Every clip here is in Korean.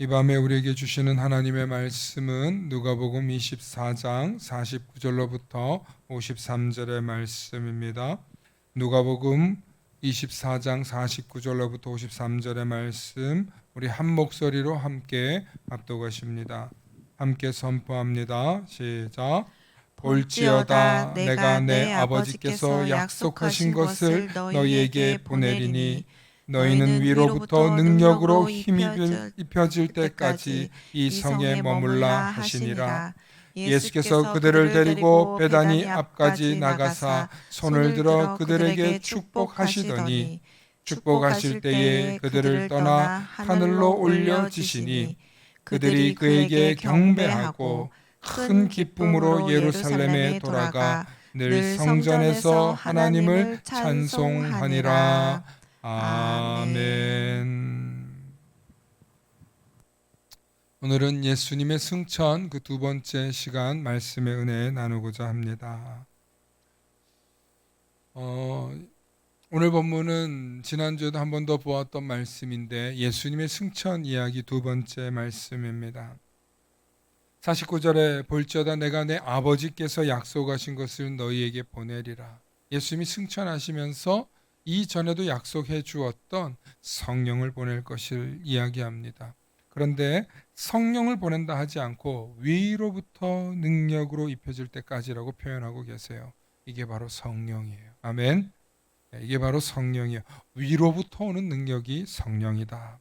이 밤에 우리에게 주시는 하나님의 말씀은 누가복음 24장 49절로부터 53절의 말씀입니다. 누가복음 24장 49절로부터 53절의 말씀, 우리 한 목소리로 함께 합독하십니다. 함께 선포합니다. 시작. 볼지어다 내가 내 아버지께서 약속하신 것을 너희에게 보내리니 너희는 위로부터 능력으로 힘이 입혀질 때까지 이 성에 머물라 하시니라. 예수께서 그들을 데리고 베다니 앞까지 나가사 손을 들어 그들에게 축복하시더니 축복하실 때에 그들을 떠나 하늘로 올려지시니 그들이 그에게 경배하고 큰 기쁨으로 예루살렘에 돌아가 늘 성전에서 하나님을 찬송하니라. 아멘. 오늘은 예수님의 승천 그 두 번째 시간 말씀의 은혜 나누고자 합니다. 오늘 본문은 지난주에도 한 번 더 보았던 말씀인데 예수님의 승천 이야기 두 번째 말씀입니다. 49절에 볼지어다 내가 내 아버지께서 약속하신 것을 너희에게 보내리라. 예수님이 승천하시면서 이전에도 약속해 주었던 성령을 보낼 것을 이야기합니다. 그런데 성령을 보낸다 하지 않고 위로부터 능력으로 입혀질 때까지라고 표현하고 계세요. 이게 바로 성령이에요. 아멘. 이게 바로 성령이에요. 위로부터 오는 능력이 성령이다.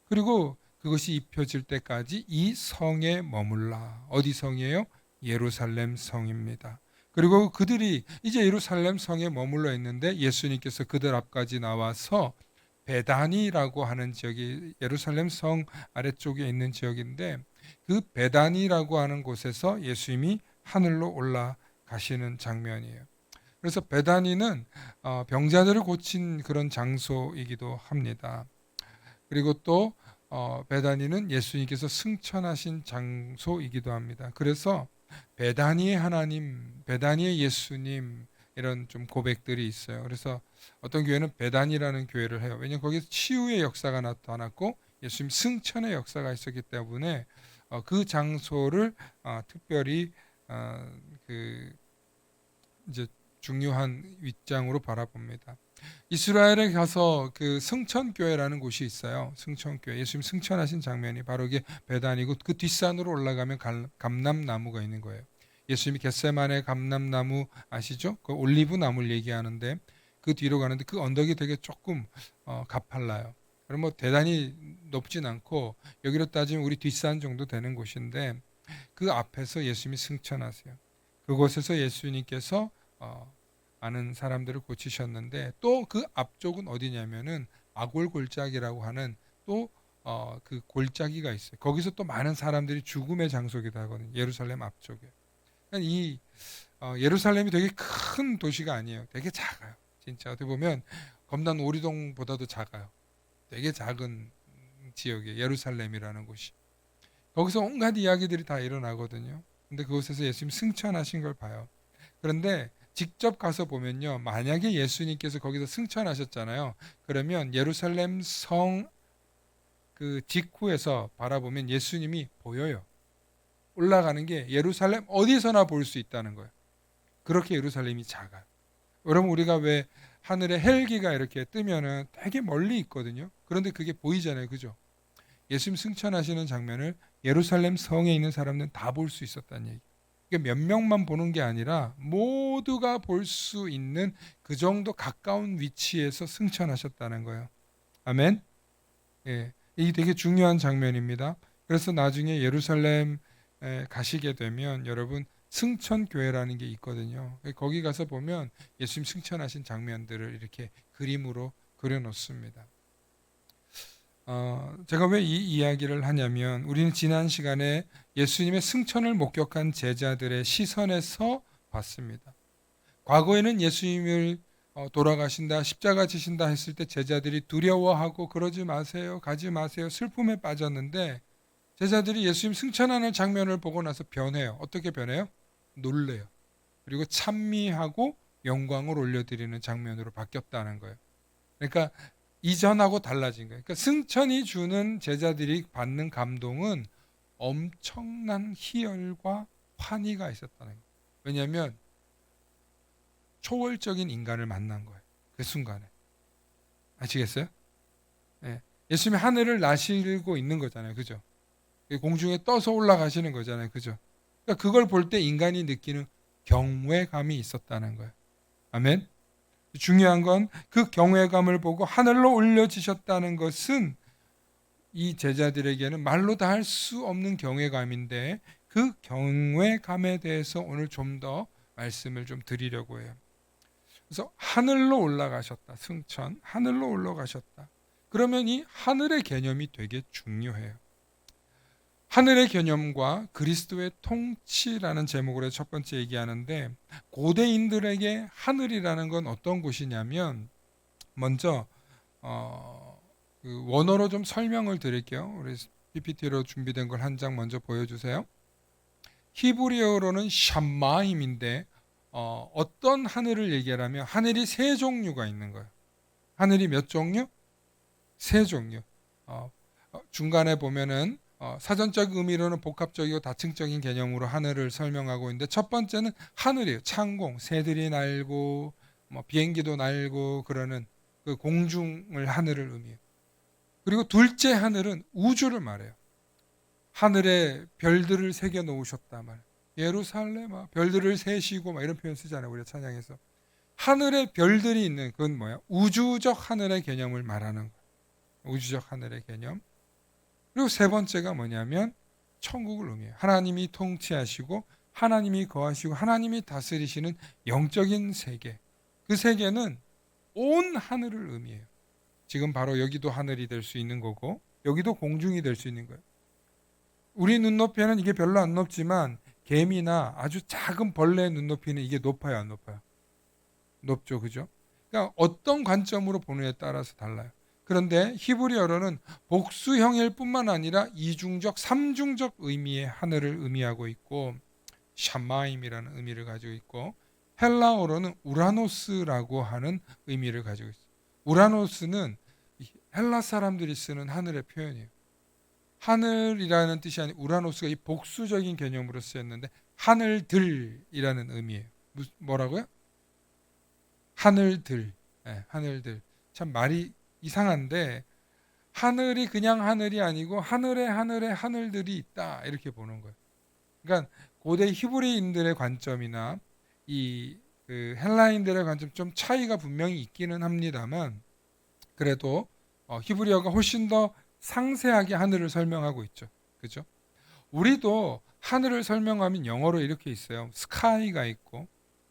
그리고 그것이 입혀질 때까지 이 성에 머물라. 어디 성이에요? 예루살렘 성입니다. 그리고 그들이 이제 예루살렘 성에 머물러 있는데 예수님께서 그들 앞까지 나와서 베다니라고 하는 지역이 예루살렘 성 아래쪽에 있는 지역인데 그 베다니라고 하는 곳에서 예수님이 하늘로 올라가시는 장면이에요. 그래서 베다니는 병자들을 고친 그런 장소이기도 합니다. 그리고 또 베다니는 예수님께서 승천하신 장소이기도 합니다. 그래서 베다니의 하나님, 베다니의 예수님 이런 좀 고백들이 있어요. 그래서 어떤 교회는 베다니라는 교회를 해요. 왜냐하면 거기서 치유의 역사가 나타났고 예수님 승천의 역사가 있었기 때문에 그 장소를 특별히 그 이제 중요한 윗장으로 바라봅니다. 이스라엘에 가서 그 승천교회라는 곳이 있어요. 승천교회. 예수님 승천하신 장면이 바로 이게 베단이고 그 뒷산으로 올라가면 감람나무가 있는 거예요. 예수님이 겟세마네 감람나무 아시죠? 그 올리브 나무를 얘기하는데 그 뒤로 가는데 그 언덕이 되게 조금 가팔라요. 그럼 뭐 대단히 높진 않고 여기로 따지면 우리 뒷산 정도 되는 곳인데 그 앞에서 예수님이 승천하세요. 그곳에서 예수님께서 많은 사람들을 고치셨는데 또 그 앞쪽은 어디냐면은 아골골짜기라고 하는 또 그 골짜기가 있어요. 거기서 또 많은 사람들이 죽음의 장소기도 하거든요. 예루살렘 앞쪽에. 그러니까 이 예루살렘이 되게 큰 도시가 아니에요. 되게 작아요. 진짜 어떻게 보면 검단 오리동보다도 작아요. 되게 작은 지역이에요. 예루살렘이라는 곳이. 거기서 온갖 이야기들이 다 일어나거든요. 근데 그곳에서 예수님 승천하신 걸 봐요. 그런데 직접 가서 보면요. 만약에 예수님께서 거기서 승천하셨잖아요. 그러면 예루살렘 성 그 직후에서 바라보면 예수님이 보여요. 올라가는 게 예루살렘 어디서나 볼 수 있다는 거예요. 그렇게 예루살렘이 작아요. 여러분 우리가 왜 하늘에 헬기가 이렇게 뜨면은 되게 멀리 있거든요. 그런데 그게 보이잖아요. 그죠? 예수님 승천하시는 장면을 예루살렘 성에 있는 사람들은 다 볼 수 있었다는 얘기. 몇 명만 보는 게 아니라 모두가 볼 수 있는 그 정도 가까운 위치에서 승천하셨다는 거예요. 아멘. 예, 이 되게 중요한 장면입니다. 그래서 나중에 예루살렘 가시게 되면 여러분 승천교회라는 게 있거든요. 거기 가서 보면 예수님 승천하신 장면들을 이렇게 그림으로 그려놓습니다. 제가 왜 이 이야기를 하냐면 우리는 지난 시간에 예수님의 승천을 목격한 제자들의 시선에서 봤습니다. 과거에는 예수님을 돌아가신다, 십자가 지신다 했을 때 제자들이 두려워하고 그러지 마세요, 가지 마세요, 슬픔에 빠졌는데 제자들이 예수님 승천하는 장면을 보고 나서 변해요. 어떻게 변해요? 놀래요. 그리고 찬미하고 영광을 올려드리는 장면으로 바뀌었다는 거예요. 그러니까 이전하고 달라진 거예요. 그러니까 승천이 주는 제자들이 받는 감동은 엄청난 희열과 환희가 있었다는 거예요. 왜냐하면 초월적인 인간을 만난 거예요. 그 순간에. 아시겠어요? 예. 예수님이 하늘을 나시고 있는 거잖아요. 그죠? 공중에 떠서 올라가시는 거잖아요. 그죠? 그러니까 그걸 볼 때 인간이 느끼는 경외감이 있었다는 거예요. 아멘. 중요한 건 그 경외감을 보고 하늘로 올려지셨다는 것은 이 제자들에게는 말로 다 할 수 없는 경외감인데 그 경외감에 대해서 오늘 좀 더 말씀을 좀 드리려고 해요. 그래서 하늘로 올라가셨다. 승천, 하늘로 올라가셨다. 그러면 이 하늘의 개념이 되게 중요해요. 하늘의 개념과 그리스도의 통치라는 제목으로 첫 번째 얘기하는데 고대인들에게 하늘이라는 건 어떤 곳이냐면 먼저 그 원어로 좀 설명을 드릴게요. 우리 PPT로 준비된 걸 한 장 먼저 보여주세요. 히브리어로는 샴마임인데 어떤 하늘을 얘기하면 하늘이 세 종류가 있는 거예요. 하늘이 몇 종류? 세 종류. 중간에 보면은 사전적 의미로는 복합적이고 다층적인 개념으로 하늘을 설명하고 있는데 첫 번째는 하늘이에요. 창공, 새들이 날고 뭐 비행기도 날고 그러는 그 공중을 하늘을 의미해요. 그리고 둘째 하늘은 우주를 말해요. 하늘에 별들을 새겨 놓으셨다 말. 예루살렘아 별들을 세시고 막 이런 표현 쓰잖아요. 우리가 찬양에서. 하늘에 별들이 있는 그건 뭐야? 우주적 하늘의 개념을 말하는 거예요. 우주적 하늘의 개념. 그리고 세 번째가 뭐냐면 천국을 의미해요. 하나님이 통치하시고 하나님이 거하시고 하나님이 다스리시는 영적인 세계. 그 세계는 온 하늘을 의미해요. 지금 바로 여기도 하늘이 될 수 있는 거고 여기도 공중이 될 수 있는 거예요. 우리 눈높이에는 이게 별로 안 높지만 개미나 아주 작은 벌레의 눈높이는 이게 높아요, 안 높아요? 높죠, 그죠? 그러니까 어떤 관점으로 보느냐에 따라서 달라요. 그런데 히브리어로는 복수형일 뿐만 아니라 이중적, 삼중적 의미의 하늘을 의미하고 있고 샤마임이라는 의미를 가지고 있고 헬라어로는 우라노스라고 하는 의미를 가지고 있어요. 우라노스는 헬라 사람들이 쓰는 하늘의 표현이에요. 하늘이라는 뜻이 아닌 우라노스가 이 복수적인 개념으로 쓰였는데 하늘들이라는 의미예요. 뭐라고요? 하늘들. 네, 하늘들. 참 말이 이상한데 하늘이 그냥 하늘이 아니고 하늘에 하늘들이 있다 이렇게 보는 거예요. 그러니까 고대 히브리인들의 관점이나 그 헬라인들의 관점 좀 차이가 분명히 있기는 합니다만 그래도 히브리어가 훨씬 더 상세하게 하늘을 설명하고 있죠. 그죠? 우리도 하늘을 설명하면 영어로 이렇게 있어요. 스카이가 있고,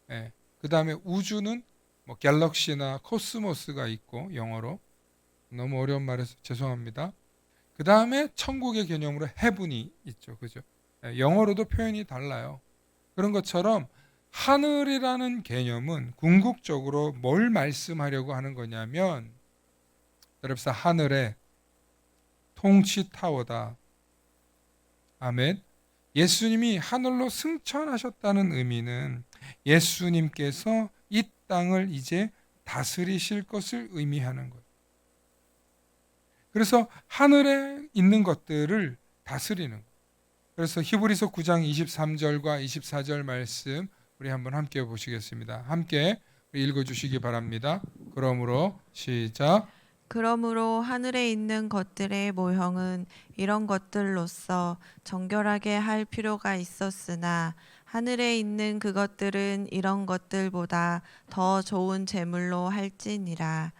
예. 그 다음에 우주는 뭐 갤럭시나 코스모스가 있고 영어로 너무 어려운 말해서 죄송합니다. 그 다음에 천국의 개념으로 헤븐이 있죠. 그죠? 예. 영어로도 표현이 달라요. 그런 것처럼 하늘이라는 개념은 궁극적으로 뭘 말씀하려고 하는 거냐면 여러분 하늘에 통치 타워다. 아멘. 예수님이 하늘로 승천하셨다는 의미는 예수님께서 이 땅을 이제 다스리실 것을 의미하는 거예요. 그래서 하늘에 있는 것들을 다스리는 거예요. 그래서 히브리서 9장 23절과 24절 말씀 우리 한번 함께 보시겠습니다. 함께 읽어주시기 바랍니다. 그러므로 시작. 그러므로 하늘에 있는 것들의 모형은 이런 것들로서 정결하게 할 필요가 있었으나 하늘에 있는 그것들은 이런 것들보다 더 좋은 제물로 할지니라.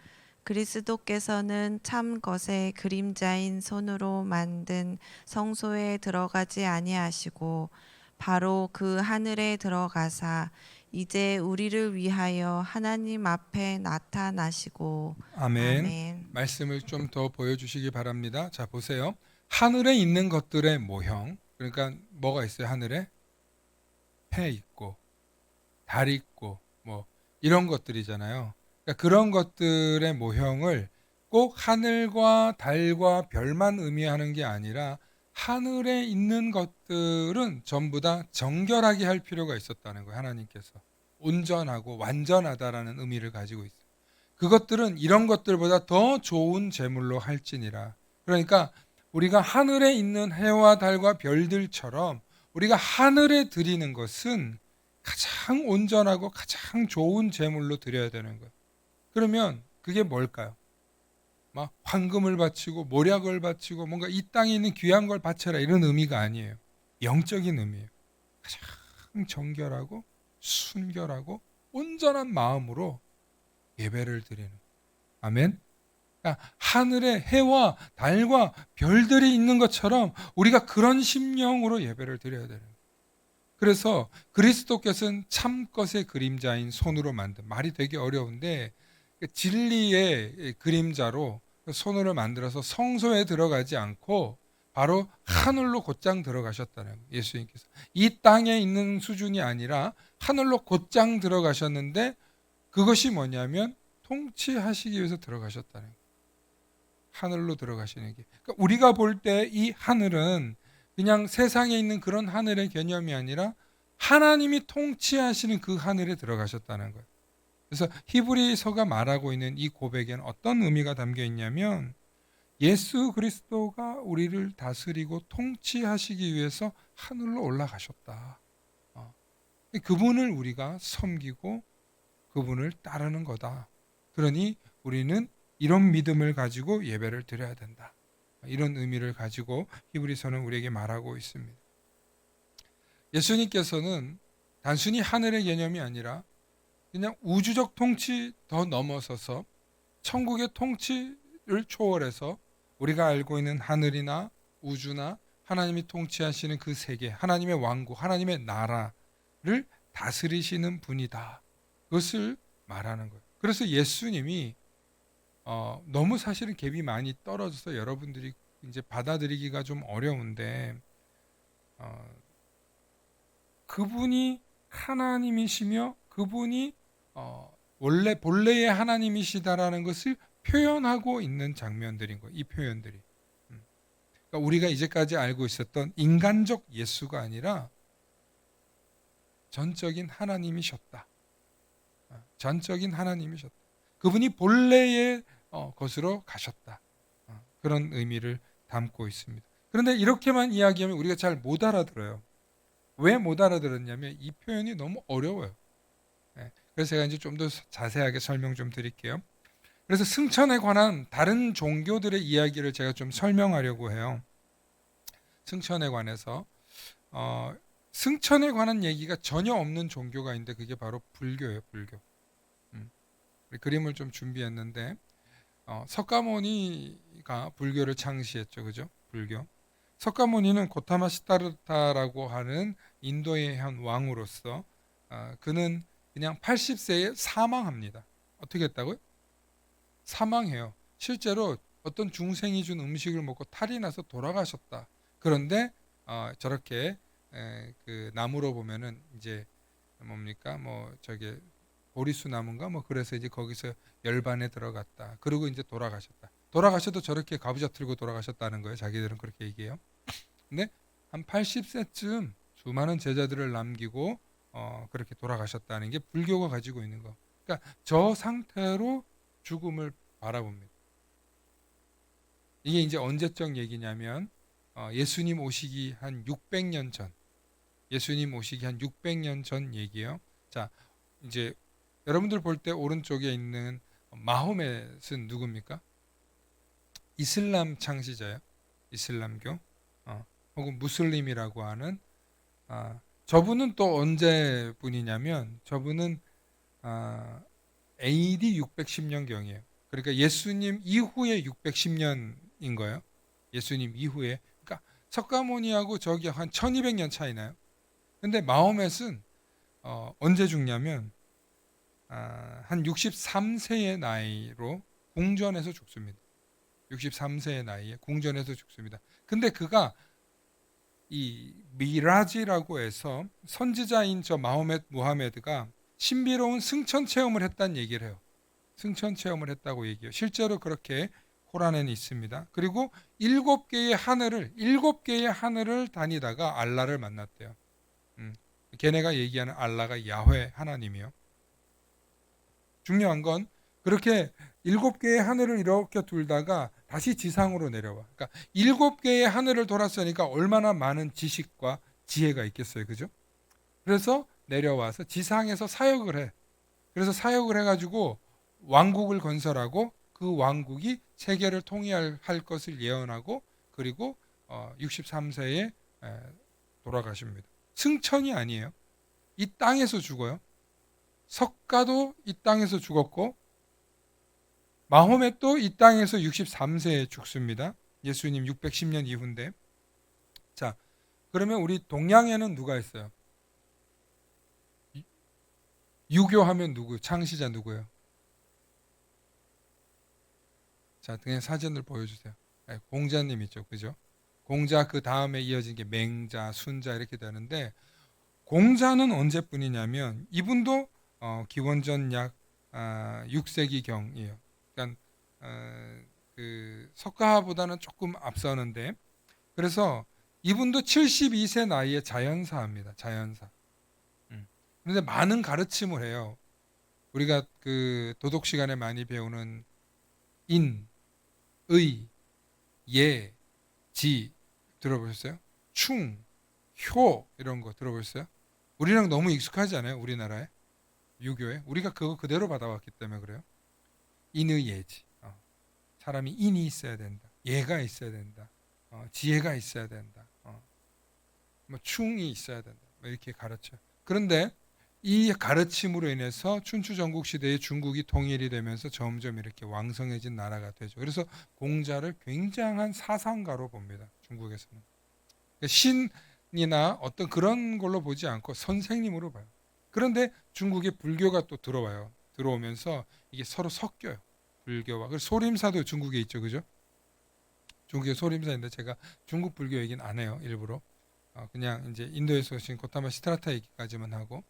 그리스도께서는 참 것의 그림자인 손으로 만든 성소에 들어가지 아니하시고 바로 그 하늘에 들어가사 이제 우리를 위하여 하나님 앞에 나타나시고. 아멘. 아멘. 말씀을 좀 더 보여주시기 바랍니다. 자, 보세요. 하늘에 있는 것들의 모형. 그러니까 뭐가 있어요? 하늘에 해 있고 달 있고 뭐 이런 것들이잖아요. 그러니까 그런 것들의 모형을 꼭 하늘과 달과 별만 의미하는 게 아니라 하늘에 있는 것들은 전부 다 정결하게 할 필요가 있었다는 거예요. 하나님께서 온전하고 완전하다라는 의미를 가지고 있어요. 그것들은 이런 것들보다 더 좋은 제물로 할지니라. 그러니까 우리가 하늘에 있는 해와 달과 별들처럼 우리가 하늘에 드리는 것은 가장 온전하고 가장 좋은 제물로 드려야 되는 거예요. 그러면 그게 뭘까요? 막 황금을 바치고 모략을 바치고 뭔가 이 땅에 있는 귀한 걸 바쳐라 이런 의미가 아니에요. 영적인 의미예요. 가장 정결하고 순결하고 온전한 마음으로 예배를 드리는 거예요. 아멘. 그러니까 하늘에 해와 달과 별들이 있는 것처럼 우리가 그런 심령으로 예배를 드려야 되는 거예요. 그래서 그리스도께서는 참것의 그림자인 손으로 만든, 말이 되게 어려운데 진리의 그림자로 손으로 만들어서 성소에 들어가지 않고 바로 하늘로 곧장 들어가셨다는 거예요. 예수님께서 이 땅에 있는 수준이 아니라 하늘로 곧장 들어가셨는데, 그것이 뭐냐면 통치하시기 위해서 들어가셨다는 거예요. 하늘로 들어가시는 게. 그러니까 우리가 볼 때 이 하늘은 그냥 세상에 있는 그런 하늘의 개념이 아니라 하나님이 통치하시는 그 하늘에 들어가셨다는 거예요. 그래서 히브리서가 말하고 있는 이 고백에는 어떤 의미가 담겨 있냐면, 예수 그리스도가 우리를 다스리고 통치하시기 위해서 하늘로 올라가셨다. 그분을 우리가 섬기고 그분을 따르는 거다. 그러니 우리는 이런 믿음을 가지고 예배를 드려야 된다. 이런 의미를 가지고 히브리서는 우리에게 말하고 있습니다. 예수님께서는 단순히 하늘의 개념이 아니라 그냥 우주적 통치 더 넘어서서 천국의 통치를 초월해서 우리가 알고 있는 하늘이나 우주나 하나님이 통치하시는 그 세계, 하나님의 왕국, 하나님의 나라를 다스리시는 분이다. 그것을 말하는 거예요. 그래서 예수님이 너무 사실은 갭이 많이 떨어져서 여러분들이 이제 받아들이기가 좀 어려운데, 그분이 하나님이시며 그분이 원래 본래의 하나님이시다라는 것을 표현하고 있는 장면들인 거예요. 이 표현들이. 그러니까 우리가 이제까지 알고 있었던 인간적 예수가 아니라 전적인 하나님이셨다. 전적인 하나님이셨다. 그분이 본래의 것으로 가셨다. 그런 의미를 담고 있습니다. 그런데 이렇게만 이야기하면 우리가 잘 못 알아들어요. 왜 못 알아들었냐면 이 표현이 너무 어려워요. 그래서 제가 이제 좀 더 자세하게 설명 좀 드릴게요. 그래서 승천에 관한 다른 종교들의 이야기를 제가 좀 설명하려고 해요. 승천에 관해서 승천에 관한 얘기가 전혀 없는 종교가 있는데 그게 바로 불교예요. 불교. 그림을 좀 준비했는데 석가모니가 불교를 창시했죠. 그죠? 불교. 석가모니는 고타마 시타르타라고 하는 인도의 한 왕으로서 그는 그냥 80세에 사망합니다. 어떻게 했다고요? 사망해요. 실제로 어떤 중생이 준 음식을 먹고 탈이 나서 돌아가셨다. 그런데 저렇게 그 나무로 보면은 이제 뭡니까? 뭐 저게 보리수 나무인가? 뭐 그래서 이제 거기서 열반에 들어갔다. 그리고 이제 돌아가셨다. 돌아가셔도 저렇게 가부좌 틀고 돌아가셨다는 거예요. 자기들은 그렇게 얘기해요. 근데 한 80세쯤 수많은 제자들을 남기고 그렇게 돌아가셨다는 게 불교가 가지고 있는 거. 그러니까 저 상태로 죽음을 바라봅니다. 이게 이제 언제적 얘기냐면 예수님 오시기 한 600년 전. 예수님 오시기 한 600년 전 얘기예요. 자, 이제 여러분들 볼 때 오른쪽에 있는 마호멧은 누굽니까? 이슬람 창시자예요. 이슬람교. 혹은 무슬림이라고 하는 저분은 또 언제 분이냐면 저분은 AD 610년경이에요. 그러니까 예수님 이후에 610년인 거예요. 예수님 이후에. 그러니까 석가모니하고 저기 한 1200년 차이나요. 근데 마호멧은 언제 죽냐면 한 63세의 나이로 궁전에서 죽습니다. 63세의 나이에 궁전에서 죽습니다. 근데 그가 이 미라지라고 해서 선지자인 저 마호멧 무하메드가 신비로운 승천 체험을 했다는 얘기를 해요. 승천 체험을 했다고 얘기해요. 실제로 그렇게 코란에는 있습니다. 그리고 7개의 하늘을 다니다가 알라를 만났대요. 걔네가 얘기하는 알라가 야훼 하나님이요. 중요한 건 그렇게 7개의 하늘을 이렇게 돌다가 다시 지상으로 내려와. 그러니까 7개의 하늘을 돌았으니까 얼마나 많은 지식과 지혜가 있겠어요. 그죠? 그래서 내려와서 지상에서 사역을 해. 그래서 사역을 해가지고 왕국을 건설하고 그 왕국이 세계를 통일할 것을 예언하고 그리고 63세에 돌아가십니다. 승천이 아니에요. 이 땅에서 죽어요. 석가도 이 땅에서 죽었고 마호멧도 이 땅에서 63세에 죽습니다. 예수님 610년 이후인데. 자, 그러면 우리 동양에는 누가 있어요? 유교하면 누구? 창시자 누구예요? 자, 그냥 사진을 보여주세요. 공자님 있죠, 그죠? 공자 그 다음에 이어진 게 맹자, 순자 이렇게 되는데 공자는 언제뿐이냐면 이분도 기원전 약 6세기 경이에요. 그러니까 그 석가보다는 조금 앞서는데 그래서 이분도 72세 나이에 자연사합니다. 자연사. 그런데 많은 가르침을 해요. 우리가 그 도덕 시간에 많이 배우는 인, 의, 예, 지 들어보셨어요? 충, 효 이런 거 들어보셨어요? 우리랑 너무 익숙하지 않아요? 우리나라에 유교에 우리가 그거 그대로 받아왔기 때문에 그래요. 인의 예지. 사람이 인이 있어야 된다. 예가 있어야 된다. 지혜가 있어야 된다. 뭐 충이 있어야 된다. 뭐 이렇게 가르쳐. 그런데 이 가르침으로 인해서 춘추 전국 시대에 중국이 통일이 되면서 점점 이렇게 왕성해진 나라가 되죠. 그래서 공자를 굉장한 사상가로 봅니다. 중국에서는. 신이나 어떤 그런 걸로 보지 않고 선생님으로 봐요. 그런데 중국에 불교가 또 들어와요. 들어오면서 이게 서로 섞여요. 불교와. 그래서 소림사도 중국에 있죠. 그죠? 중국에 소림사인데 제가 중국 불교 얘기는 안 해요. 일부러. 그냥 이제 인도에서 오신 고타마 시트라타 얘기까지만 하고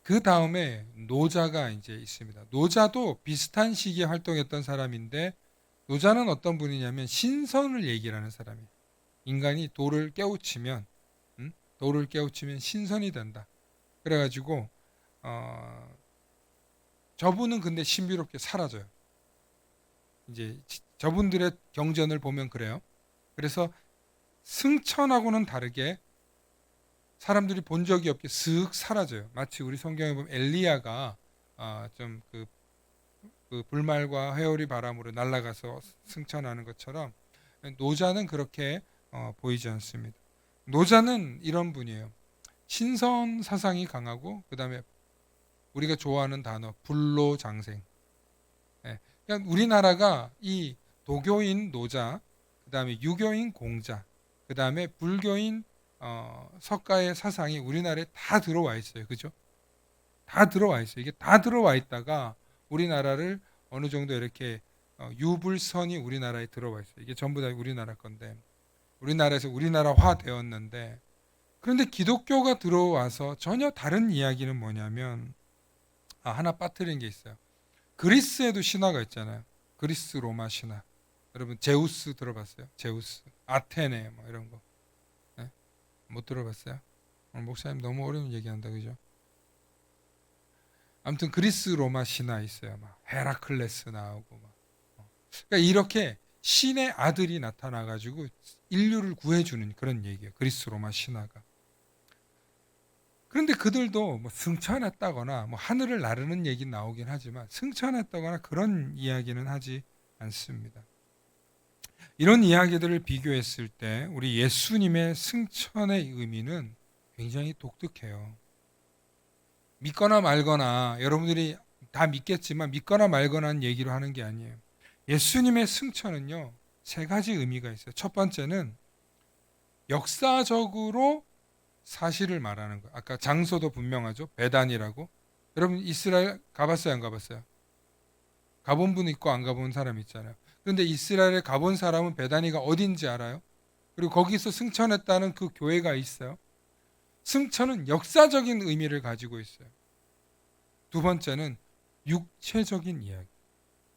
그 다음에 노자가 이제 있습니다. 노자도 비슷한 시기에 활동했던 사람인데 노자는 어떤 분이냐면 신선을 얘기를 하는 사람이에요. 인간이 도를 깨우치면 도를 깨우치면 신선이 된다. 그래가지고 저분은 근데 신비롭게 사라져요. 이제 저분들의 경전을 보면 그래요. 그래서 승천하고는 다르게 사람들이 본 적이 없게 슥 사라져요. 마치 우리 성경에 보면 엘리야가 좀그 불말과 회오리 바람으로 날아가서 승천하는 것처럼 노자는 그렇게 보이지 않습니다. 노자는 이런 분이에요. 신선 사상이 강하고 그 다음에 우리가 좋아하는 단어 불로장생. 그러니까 우리나라가 이 도교인 노자, 그 다음에 유교인 공자, 그 다음에 불교인 석가의 사상이 우리나라에 다 들어와 있어요. 그죠? 다 들어와 있어요. 이게 다 들어와 있다가 우리나라를 어느 정도 이렇게 유불선이 우리나라에 들어와 있어요. 이게 전부 다 우리나라 건데 우리나라에서 우리나라화 되었는데 그런데 기독교가 들어와서 전혀 다른 이야기는 뭐냐면 하나 빠뜨린 게 있어요. 그리스에도 신화가 있잖아요. 그리스 로마 신화. 여러분 제우스 들어봤어요? 제우스, 아테네 뭐 이런 거. 네? 못 들어봤어요? 오늘 목사님 너무 어려운 얘기한다 그죠? 아무튼 그리스 로마 신화 있어요. 막 헤라클레스 나오고 막. 그러니까 이렇게 신의 아들이 나타나가지고 인류를 구해주는 그런 얘기예요. 그리스 로마 신화가. 그런데 그들도 뭐 승천했다거나 뭐 하늘을 나르는 얘기 나오긴 하지만 승천했다거나 그런 이야기는 하지 않습니다. 이런 이야기들을 비교했을 때 우리 예수님의 승천의 의미는 굉장히 독특해요. 믿거나 말거나 여러분들이 다 믿겠지만 믿거나 말거나는 얘기로 하는 게 아니에요. 예수님의 승천은요 3가지 의미가 있어요. 첫 번째는 역사적으로 사실을 말하는 거예요. 아까 장소도 분명하죠. 베단이라고. 여러분 이스라엘 가봤어요 안 가봤어요? 가본 분 있고 안 가본 사람 있잖아요. 그런데 이스라엘에 가본 사람은 베다니가 어딘지 알아요? 그리고 거기서 승천했다는 그 교회가 있어요. 승천은 역사적인 의미를 가지고 있어요. 두 번째는 육체적인 이야기.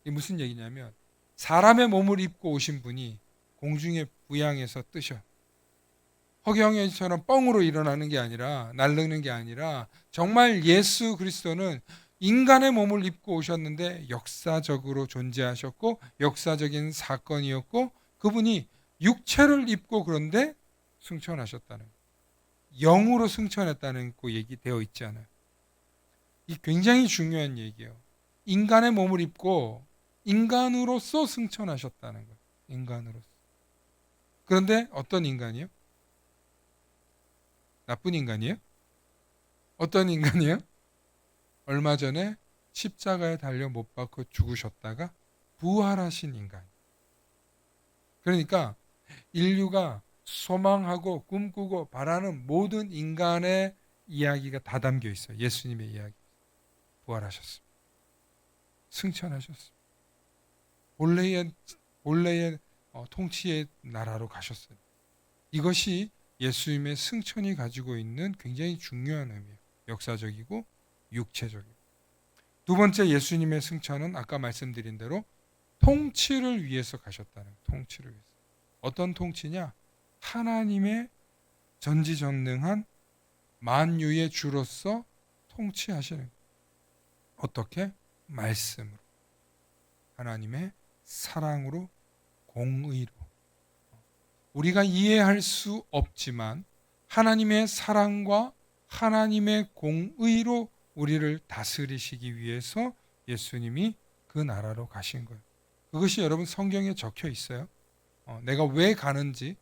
이게 무슨 얘기냐면 사람의 몸을 입고 오신 분이 공중에 부양해서 뜨셔. 허경영처럼 뻥으로 일어나는 게 아니라 날르는 게 아니라 정말 예수 그리스도는 인간의 몸을 입고 오셨는데 역사적으로 존재하셨고 역사적인 사건이었고 그분이 육체를 입고 그런데 승천하셨다는 거예요. 영으로 승천했다는 거 얘기되어 있지 않아요. 이 굉장히 중요한 얘기예요. 인간의 몸을 입고 인간으로서 승천하셨다는 거예요. 인간으로서. 그런데 어떤 인간이요? 나쁜 인간이에요? 어떤 인간이에요? 얼마 전에 십자가에 달려 못 박혀 죽으셨다가 부활하신 인간. 그러니까 인류가 소망하고 꿈꾸고 바라는 모든 인간의 이야기가 다 담겨 있어요. 예수님의 이야기. 부활하셨습니다. 승천하셨습니다. 본래의 통치의 나라로 가셨어요. 이것이 예수님의 승천이 가지고 있는 굉장히 중요한 의미예요. 역사적이고 육체적이고. 두 번째 예수님의 승천은 아까 말씀드린 대로 통치를 위해서 가셨다는 거예요. 통치를 위해서. 어떤 통치냐? 하나님의 전지전능한 만유의 주로서 통치하시는 거예요. 어떻게? 말씀으로. 하나님의 사랑으로, 공의로. 우리가 이해할 수 없지만 하나님의 사랑과 하나님의 공의로 우리를 다스리시기 위해서 예수님이 그 나라로 가신 거예요. 그것이 여러분 성경에 적혀 있어요. 내가 왜 가는지.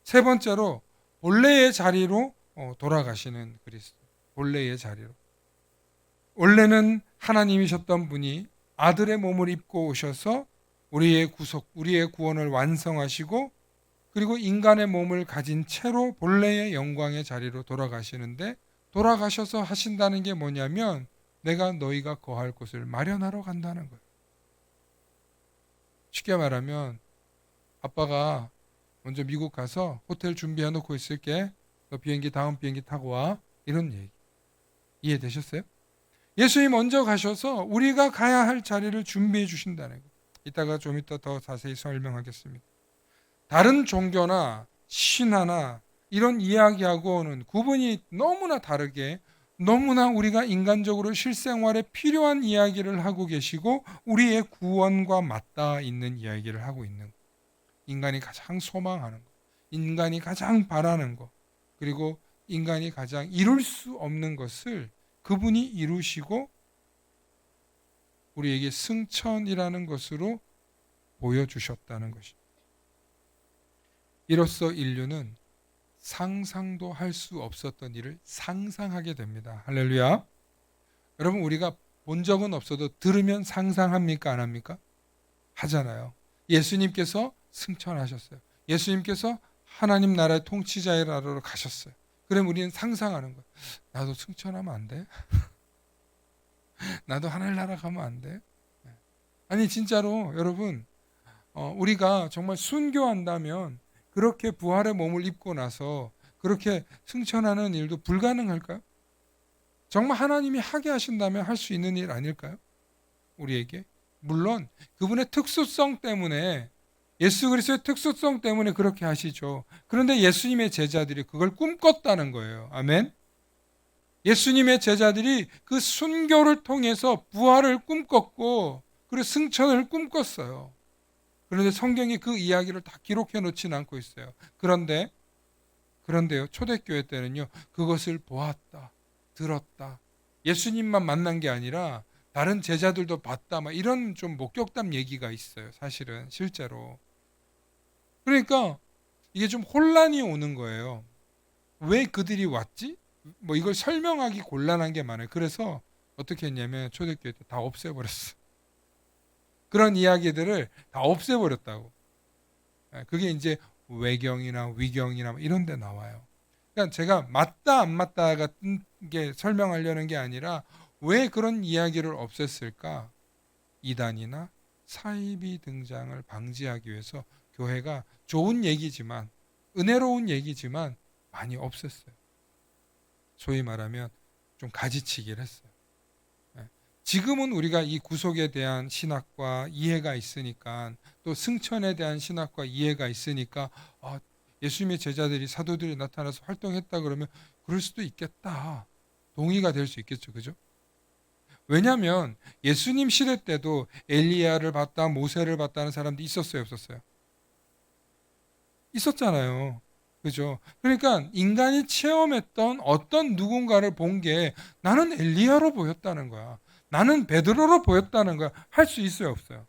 세 번째로 본래의 자리로 돌아가시는 그리스도. 본래의 자리로. 원래는 하나님이셨던 분이 아들의 몸을 입고 오셔서 우리의 구원을 완성하시고 그리고 인간의 몸을 가진 채로 본래의 영광의 자리로 돌아가시는데 돌아가셔서 하신다는 게 뭐냐면 내가 너희가 거할 곳을 마련하러 간다는 거예요. 쉽게 말하면 아빠가 먼저 미국 가서 호텔 준비해 놓고 있을게. 너 다음 비행기 타고 와. 이런 얘기. 이해되셨어요? 예수님 먼저 가셔서 우리가 가야 할 자리를 준비해 주신다는 거예요. 이따가 좀 이따 더 자세히 설명하겠습니다. 다른 종교나 신화나 이런 이야기하고는 구분이 너무나 다르게 너무나 우리가 인간적으로 실생활에 필요한 이야기를 하고 계시고 우리의 구원과 맞닿아 있는 이야기를 하고 있는 것. 인간이 가장 소망하는 것, 인간이 가장 바라는 것, 그리고 인간이 가장 이룰 수 없는 것을 그분이 이루시고 우리에게 승천이라는 것으로 보여주셨다는 것입니다. 이로써 인류는 상상도 할 수 없었던 일을 상상하게 됩니다. 할렐루야. 여러분 우리가 본 적은 없어도 들으면 상상합니까? 안 합니까? 하잖아요. 예수님께서 승천하셨어요. 예수님께서 하나님 나라의 통치자의 나라로 가셨어요. 그럼 우리는 상상하는 거예요. 나도 승천하면 안 돼? 나도 하늘나라 가면 안 돼? 아니 진짜로 여러분 우리가 정말 순교한다면 그렇게 부활의 몸을 입고 나서 그렇게 승천하는 일도 불가능할까요? 정말 하나님이 하게 하신다면 할 수 있는 일 아닐까요? 우리에게. 물론 그분의 특수성 때문에 예수 그리스도의 특수성 때문에 그렇게 하시죠. 그런데 예수님의 제자들이 그걸 꿈꿨다는 거예요. 아멘. 예수님의 제자들이 그 순교를 통해서 부활을 꿈꿨고 그리고 승천을 꿈꿨어요. 그런데 성경이 그 이야기를 다 기록해 놓지는 않고 있어요. 그런데요. 초대교회 때는요. 그것을 보았다. 들었다. 예수님만 만난 게 아니라 다른 제자들도 봤다. 막 이런 좀 목격담 얘기가 있어요. 사실은 실제로. 그러니까 이게 좀 혼란이 오는 거예요. 왜 그들이 왔지? 뭐 이걸 설명하기 곤란한 게 많아요. 그래서 어떻게 했냐면 초대교회 때 다 없애버렸어. 그런 이야기들을 다 없애버렸다고. 그게 이제 외경이나 위경이나 이런 데 나와요. 그러니까 제가 맞다 안 맞다 같은 게 설명하려는 게 아니라 왜 그런 이야기를 없앴을까? 이단이나 사이비 등장을 방지하기 위해서 교회가 좋은 얘기지만 은혜로운 얘기지만 많이 없앴어요. 소위 말하면 좀 가지치기를 했어요. 지금은 우리가 이 구속에 대한 신학과 이해가 있으니까 또 승천에 대한 신학과 이해가 있으니까 예수님의 제자들이 사도들이 나타나서 활동했다 그러면 그럴 수도 있겠다. 동의가 될 수 있겠죠. 그죠? 왜냐하면 예수님 시대 때도 엘리야를 봤다, 모세를 봤다는 사람도 있었어요, 없었어요? 있었잖아요. 그죠? 그러니까 인간이 체험했던 어떤 누군가를 본 게 나는 엘리야로 보였다는 거야. 나는 베드로로 보였다는 거야. 할 수 있어요, 없어요?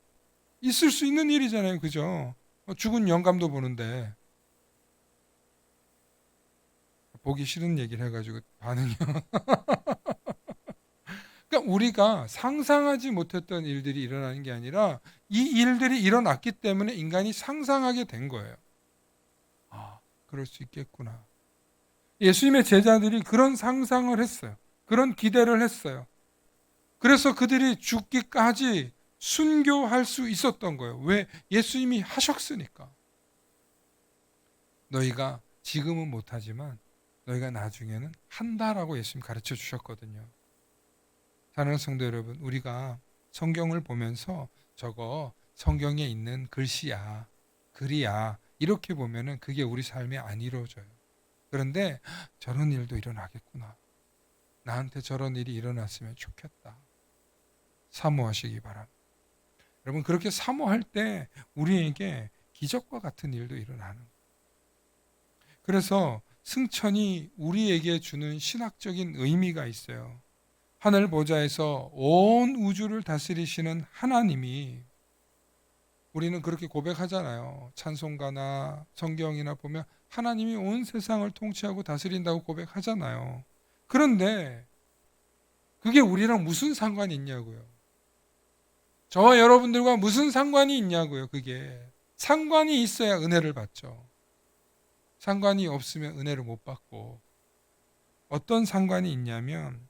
있을 수 있는 일이잖아요. 그죠? 죽은 영감도 보는데 보기 싫은 얘기를 해가지고 반응이 그러니까 우리가 상상하지 못했던 일들이 일어나는 게 아니라 이 일들이 일어났기 때문에 인간이 상상하게 된 거예요. 아, 그럴 수 있겠구나. 예수님의 제자들이 그런 상상을 했어요. 그런 기대를 했어요. 그래서 그들이 죽기까지 순교할 수 있었던 거예요. 왜? 예수님이 하셨으니까. 너희가 지금은 못하지만 너희가 나중에는 한다라고 예수님 가르쳐 주셨거든요. 사랑하는 성도 여러분, 우리가 성경을 보면서 저거 성경에 있는 글씨야, 글이야 이렇게 보면은 그게 우리 삶에 안 이루어져요. 그런데 저런 일도 일어나겠구나. 나한테 저런 일이 일어났으면 좋겠다. 사모하시기 바랍니다. 여러분, 그렇게 사모할 때 우리에게 기적과 같은 일도 일어나는 거예요. 그래서 승천이 우리에게 주는 신학적인 의미가 있어요. 하늘 보좌에서 온 우주를 다스리시는 하나님이, 우리는 그렇게 고백하잖아요. 찬송가나 성경이나 보면 하나님이 온 세상을 통치하고 다스린다고 고백하잖아요. 그런데 그게 우리랑 무슨 상관이 있냐고요. 저와 여러분들과 무슨 상관이 있냐고요. 그게 상관이 있어야 은혜를 받죠. 상관이 없으면 은혜를 못 받고. 어떤 상관이 있냐면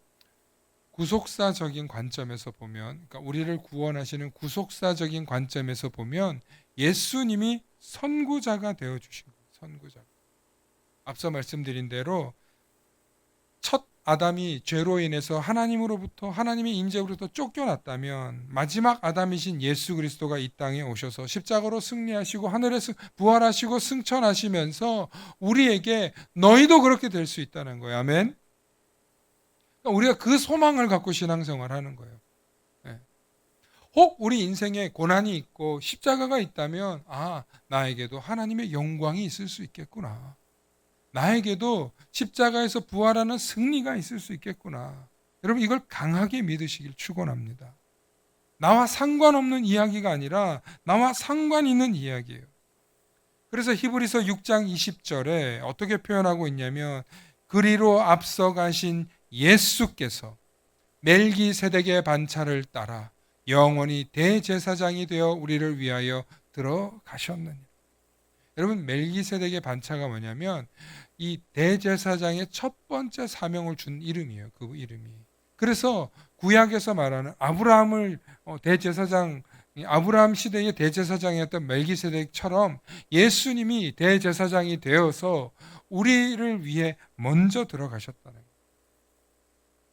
구속사적인 관점에서 보면, 그러니까 우리를 구원하시는 구속사적인 관점에서 보면 예수님이 선구자가 되어주신 거예요. 선구자. 앞서 말씀드린 대로 첫 아담이 죄로 인해서 하나님으로부터, 하나님의 임재로부터 쫓겨났다면 마지막 아담이신 예수 그리스도가 이 땅에 오셔서 십자가로 승리하시고 하늘에서 부활하시고 승천하시면서 우리에게 너희도 그렇게 될 수 있다는 거예요. 아멘. 그러니까 우리가 그 소망을 갖고 신앙생활 하는 거예요. 네. 혹 우리 인생에 고난이 있고 십자가가 있다면 나에게도 하나님의 영광이 있을 수 있겠구나. 나에게도 십자가에서 부활하는 승리가 있을 수 있겠구나. 여러분, 이걸 강하게 믿으시길 축원합니다. 나와 상관없는 이야기가 아니라 나와 상관 있는 이야기예요. 그래서 히브리서 6장 20절에 어떻게 표현하고 있냐면 그리로 앞서가신 예수께서 멜기세덱의 반차를 따라 영원히 대제사장이 되어 우리를 위하여 들어가셨느니. 여러분, 멜기세덱의 반차가 뭐냐면 이 대제사장의 첫 번째 사명을 준 이름이에요. 그 이름이. 그래서 구약에서 말하는 아브라함을 대제사장, 아브라함 시대의 대제사장이었던 멜기세덱처럼 예수님이 대제사장이 되어서 우리를 위해 먼저 들어가셨다는 거예요.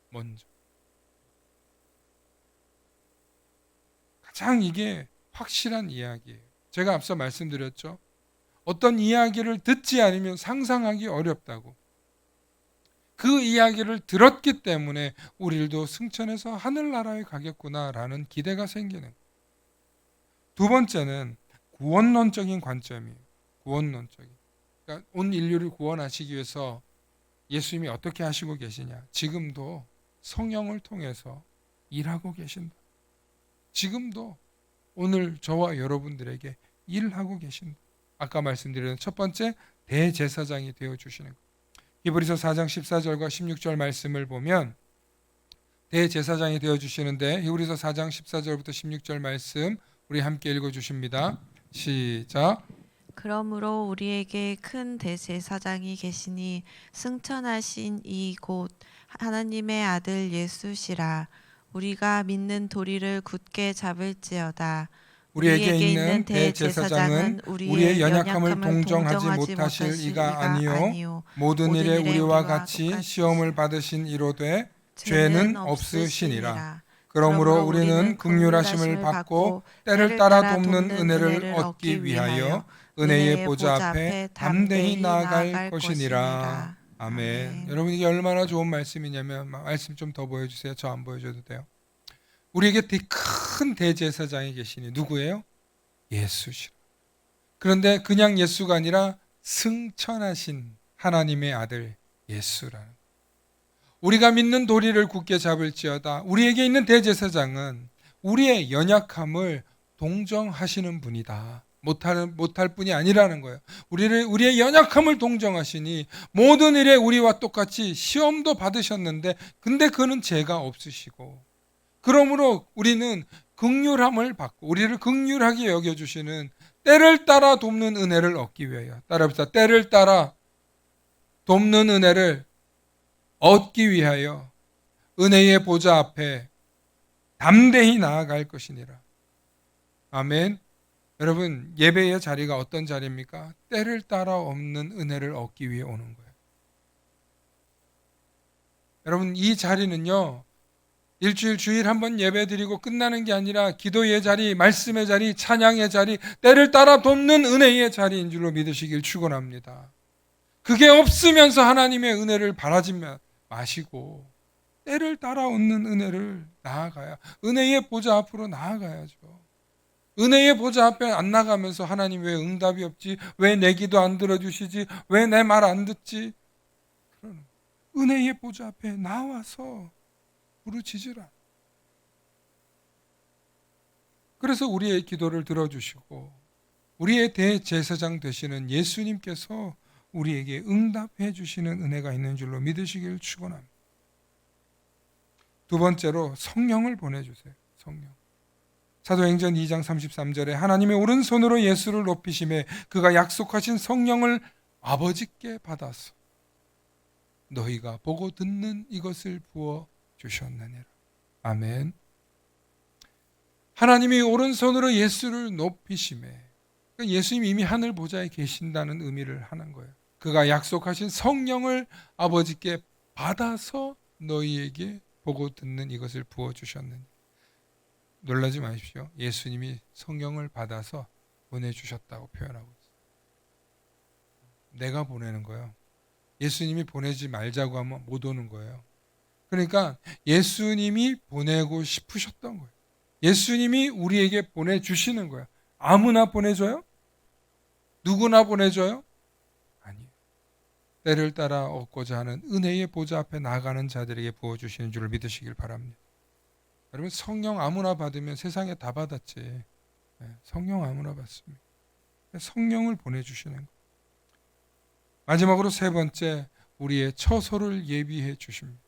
먼저. 가장 이게 확실한 이야기예요. 제가 앞서 말씀드렸죠. 어떤 이야기를 듣지 않으면 상상하기 어렵다고. 그 이야기를 들었기 때문에 우리도 승천해서 하늘나라에 가겠구나라는 기대가 생기는 거예요. 두 번째는 구원론적인 관점이에요. 구원론적인. 그러니까 온 인류를 구원하시기 위해서 예수님이 어떻게 하시고 계시냐. 지금도 성령을 통해서 일하고 계신다. 지금도 오늘 저와 여러분들에게 일하고 계신다. 아까 말씀드린 첫 번째 대제사장이 되어주시는 것. 히브리서 4장 14절과 16절 말씀을 보면 대제사장이 되어주시는데 히브리서 4장 14절부터 16절 말씀 우리 함께 읽어주십니다. 시작. 그러므로 우리에게 큰 대제사장이 계시니 승천하신 이 곧 하나님의 아들 예수시라. 우리가 믿는 도리를 굳게 잡을지어다. 우리에게 있는 대제사장은 우리의 연약함을 동정하지 못하실 이가 아니요 모든 일에 우리와 같이 시험을 받으신 이로되 죄는 없으시니라. 그러므로 우리는 긍휼하심을 받고 때를 따라 돕는 은혜를 얻기 위하여 은혜의 보좌 앞에 담대히 나아갈 것이니라. 아멘. 아멘. 여러분 이게 얼마나 좋은 말씀이냐면 말씀 좀 더 보여주세요. 저 안 보여줘도 돼요. 우리에게 되게 큰 대제사장이 계시니 누구예요? 예수시라. 그런데 그냥 예수가 아니라 승천하신 하나님의 아들 예수라는. 우리가 믿는 도리를 굳게 잡을지어다. 우리에게 있는 대제사장은 우리의 연약함을 동정하시는 분이다. 못할 뿐이 아니라는 거예요. 우리의 연약함을 동정하시니 모든 일에 우리와 똑같이 시험도 받으셨는데 근데 그는 죄가 없으시고 그러므로 우리는 긍휼함을 받고 우리를 긍휼하게 여겨주시는 때를 따라 돕는 은혜를 얻기 위하여 따라합시다. 때를 따라 돕는 은혜를 얻기 위하여 은혜의 보좌 앞에 담대히 나아갈 것이니라. 아멘. 여러분 예배의 자리가 어떤 자리입니까? 때를 따라 없는 은혜를 얻기 위해 오는 거예요. 여러분 이 자리는요 일주일 주일 한번 예배 드리고 끝나는 게 아니라 기도의 자리, 말씀의 자리, 찬양의 자리, 때를 따라 돕는 은혜의 자리인 줄로 믿으시길 축원합니다. 그게 없으면서 하나님의 은혜를 바라지 마시고 때를 따라 얻는 은혜를 나아가야 은혜의 보좌 앞으로 나아가야죠. 은혜의 보좌 앞에 안 나가면서 하나님 왜 응답이 없지? 왜 내 기도 안 들어주시지? 왜 내 말 안 듣지? 그런 은혜의 보좌 앞에 나와서 부르짖으라. 그래서 우리의 기도를 들어주시고 우리의 대제사장 되시는 예수님께서 우리에게 응답해 주시는 은혜가 있는 줄로 믿으시길 축원합니다. 두 번째로 성령을 보내주세요. 성령. 사도행전 2장 33절에 하나님의 오른손으로 예수를 높이심에 그가 약속하신 성령을 아버지께 받아서 너희가 보고 듣는 이것을 부어 주셨느니라. 아멘. 하나님이 오른손으로 예수를 높이심에 예수님이 이미 하늘 보좌에 계신다는 의미를 하는 거예요. 그가 약속하신 성령을 아버지께 받아서 너희에게 보고 듣는 이것을 부어주셨느니. 놀라지 마십시오. 예수님이 성령을 받아서 보내주셨다고 표현하고 있어요. 내가 보내는 거예요. 예수님이 보내지 말자고 하면 못 오는 거예요. 그러니까 예수님이 보내고 싶으셨던 거예요. 예수님이 우리에게 보내주시는 거예요. 아무나 보내줘요? 누구나 보내줘요? 아니에요. 때를 따라 얻고자 하는 은혜의 보좌 앞에 나가는 자들에게 부어주시는 줄을 믿으시길 바랍니다. 여러분 성령 아무나 받으면 세상에 다 받았지. 성령 아무나 받습니다. 성령을 보내주시는 거예요. 마지막으로 세 번째, 우리의 처소를 예비해 주십니다.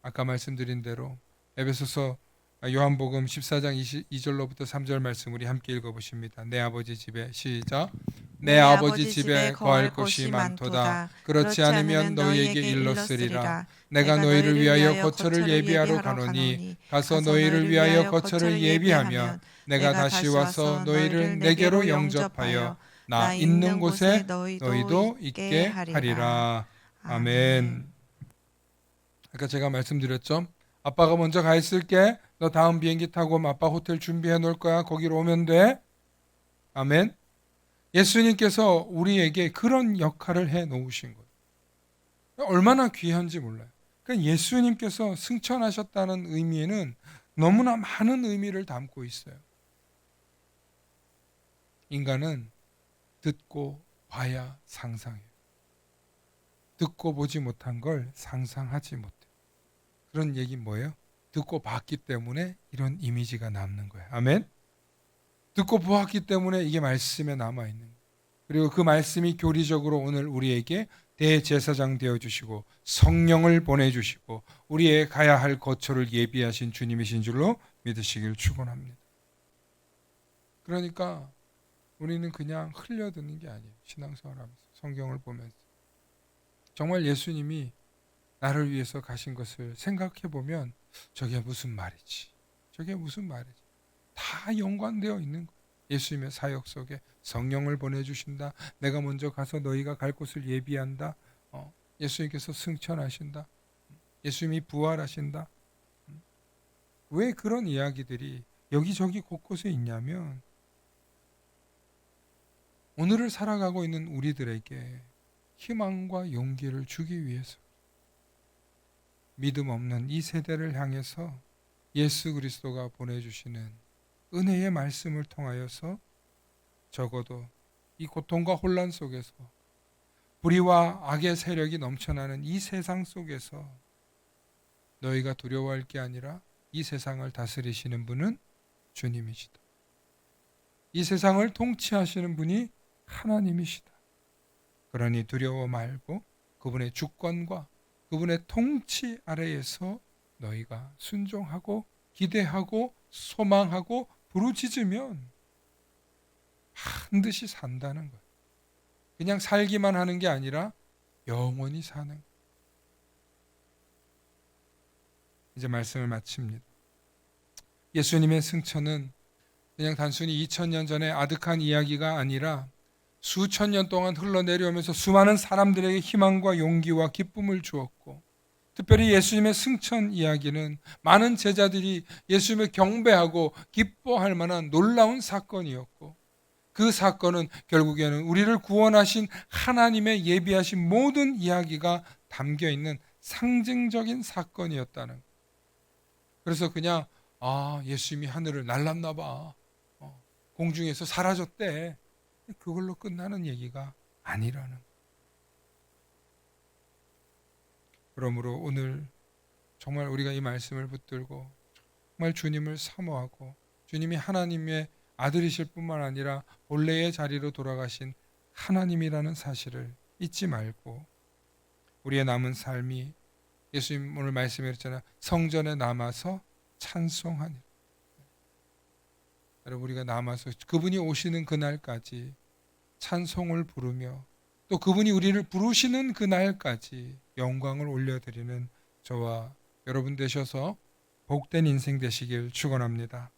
아까 말씀드린 대로 에베소서 요한복음 14장 22절로부터 3절 말씀 우리 함께 읽어보십니다. 내 아버지 집에 시작. 내 아버지 집에 거할 곳이 많도다. 그렇지 않으면 너희에게 일렀으리라. 내가 너희를 위하여 거처를 예비하러 가노니 가서 너희를 위하여 거처를 예비하면 내가 다시 와서 너희를 내게로 영접하여 나 있는 곳에 너희도 있게 하리라. 아멘. 아까 제가 말씀드렸죠. 아빠가 먼저 가 있을게. 너 다음 비행기 타고 아빠 호텔 준비해 놓을 거야. 거기로 오면 돼. 아멘. 예수님께서 우리에게 그런 역할을 해 놓으신 거예요. 얼마나 귀한지 몰라요. 그러니까 예수님께서 승천하셨다는 의미에는 너무나 많은 의미를 담고 있어요. 인간은 듣고 봐야 상상해요. 듣고 보지 못한 걸 상상하지 못해요. 그런 얘기 뭐예요? 듣고 봤기 때문에 이런 이미지가 남는 거예요. 아멘. 듣고 보았기 때문에 이게 말씀에 남아있는 거예요. 그리고 그 말씀이 교리적으로 오늘 우리에게 대제사장 되어주시고 성령을 보내주시고 우리의 가야 할 거처를 예비하신 주님이신 줄로 믿으시길 축원합니다. 그러니까 우리는 그냥 흘려듣는 게 아니에요. 신앙생활하면서 성경을 보면서 정말 예수님이 나를 위해서 가신 것을 생각해 보면 저게 무슨 말이지? 저게 무슨 말이지? 다 연관되어 있는 거예요. 예수님의 사역 속에 성령을 보내주신다. 내가 먼저 가서 너희가 갈 곳을 예비한다. 예수님께서 승천하신다. 예수님이 부활하신다. 왜 그런 이야기들이 여기저기 곳곳에 있냐면 오늘을 살아가고 있는 우리들에게 희망과 용기를 주기 위해서 믿음 없는 이 세대를 향해서 예수 그리스도가 보내주시는 은혜의 말씀을 통하여서 적어도 이 고통과 혼란 속에서 불의와 악의 세력이 넘쳐나는 이 세상 속에서 너희가 두려워할 게 아니라 이 세상을 다스리시는 분은 주님이시다. 이 세상을 통치하시는 분이 하나님이시다. 그러니 두려워 말고 그분의 주권과 그분의 통치 아래에서 너희가 순종하고 기대하고 소망하고 부르짖으면 반드시 산다는 것. 그냥 살기만 하는 게 아니라 영원히 사는 것. 이제 말씀을 마칩니다. 예수님의 승천은 그냥 단순히 2000년 전에 아득한 이야기가 아니라 수천 년 동안 흘러내려오면서 수많은 사람들에게 희망과 용기와 기쁨을 주었고, 특별히 예수님의 승천 이야기는 많은 제자들이 예수님을 경배하고 기뻐할 만한 놀라운 사건이었고, 그 사건은 결국에는 우리를 구원하신 하나님의 예비하신 모든 이야기가 담겨있는 상징적인 사건이었다는 거예요. 그래서 그냥 예수님이 하늘을 날랐나 봐, 공중에서 사라졌대, 그걸로 끝나는 얘기가 아니라는 거예요. 그러므로 오늘 정말 우리가 이 말씀을 붙들고 정말 주님을 사모하고 주님이 하나님의 아들이실 뿐만 아니라 본래의 자리로 돌아가신 하나님이라는 사실을 잊지 말고 우리의 남은 삶이 예수님 오늘 말씀하셨잖아요. 성전에 남아서 찬송하니. 여러분, 우리가 남아서 그분이 오시는 그날까지 찬송을 부르며 또 그분이 우리를 부르시는 그날까지 영광을 올려드리는 저와 여러분 되셔서 복된 인생 되시길 축원합니다.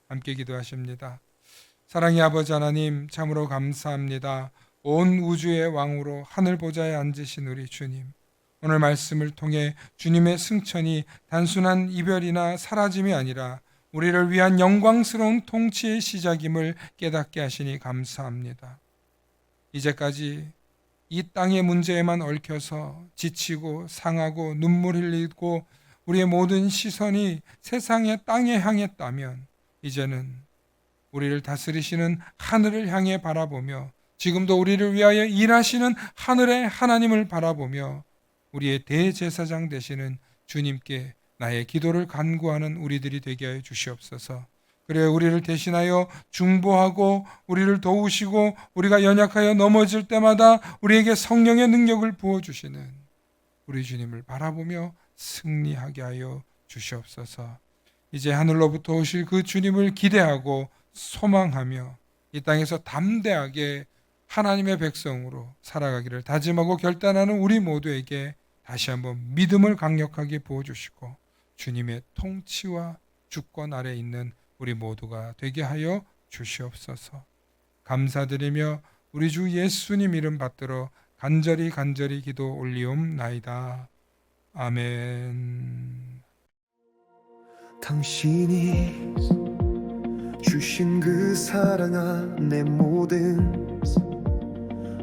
함께 기도하십니다. 사랑의 아버지 하나님, 참으로 감사합니다. 온 우주의 왕으로 하늘 보좌에 앉으신 우리 주님, 오늘 말씀을 통해 주님의 승천이 단순한 이별이나 사라짐이 아니라 우리를 위한 영광스러운 통치의 시작임을 깨닫게 하시니 감사합니다. 이제까지 이 땅의 문제에만 얽혀서 지치고 상하고 눈물 흘리고 우리의 모든 시선이 세상의 땅에 향했다면 이제는 우리를 다스리시는 하늘을 향해 바라보며 지금도 우리를 위하여 일하시는 하늘의 하나님을 바라보며 우리의 대제사장 되시는 주님께 나의 기도를 간구하는 우리들이 되게 하여 주시옵소서. 그래 우리를 대신하여 중보하고 우리를 도우시고 우리가 연약하여 넘어질 때마다 우리에게 성령의 능력을 부어주시는 우리 주님을 바라보며 승리하게 하여 주시옵소서. 이제 하늘로부터 오실 그 주님을 기대하고 소망하며 이 땅에서 담대하게 하나님의 백성으로 살아가기를 다짐하고 결단하는 우리 모두에게 다시 한번 믿음을 강력하게 부어주시고 주님의 통치와 주권 아래 있는 우리 모두가 되게 하여 주시옵소서. 감사드리며 우리 주 예수님 이름 받들어 간절히 기도 올리옵나이다. 아멘. 당신이 주신 그 사랑 안에 모든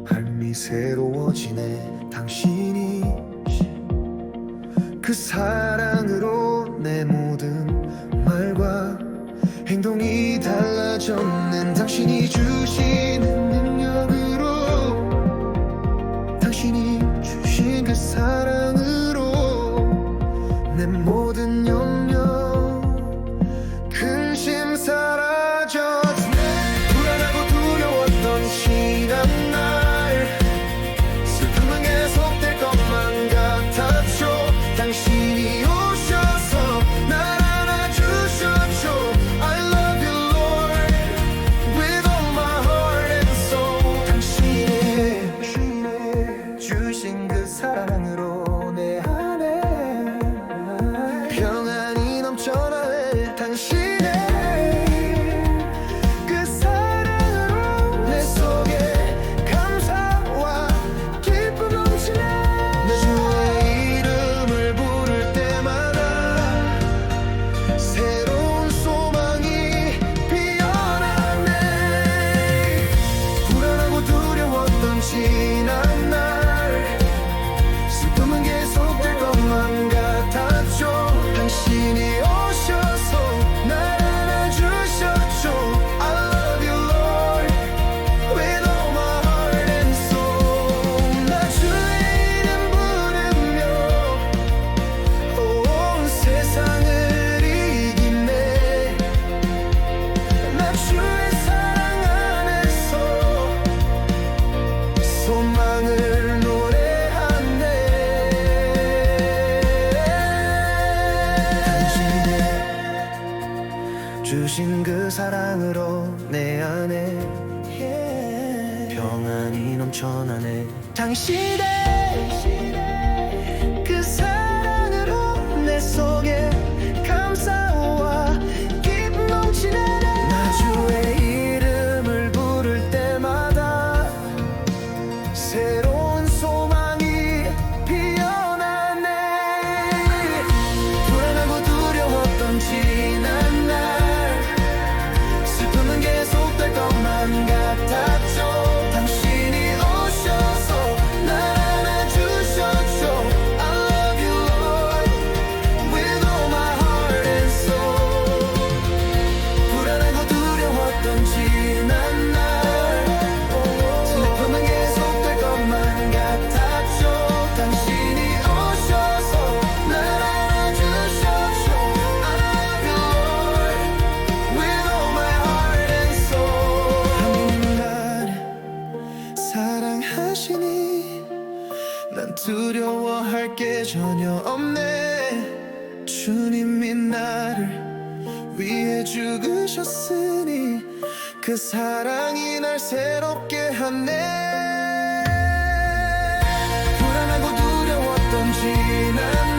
삶이 새로워지네. 당신이 그 사랑으로 내 모든 말과 행동이 달라졌는 당신이 주신 능력으로 당신이 주신 그 사랑으로 내 모든 염려 근심 사라졌네. 불안하고 두려웠던 지난날 슬픔은 계속될 것만 같았죠. 당신이 오셔서 날 안아주셨죠. I love you Lord with all my heart and 내 안에 평안이 넘쳐나네. 당신의 그 사랑으로 내 속에 감사와 기쁨 넘치네. 나 주의 이름을 부를 때마다 새로운 소망이 피어나네. 불안하고 두려웠던 지난 날 슬픔은 계속될 것만 같았죠. 당신이 오셔서 날 안아주셨죠. I love you Lord with all my heart and soul. 불안하고 두려웠던 지난 날 슬픔은 계속될 것만 같았죠. 당신이 오셔서 날 안아주셨죠. I love you Lord with all my heart and soul. 하나님 나를 사랑하시니 난 두려워할 게 전혀 없네. 주님이 나를 위해 죽으셨으니 그 사랑이 날 새롭게 하네. 불안하고 두려웠던 지난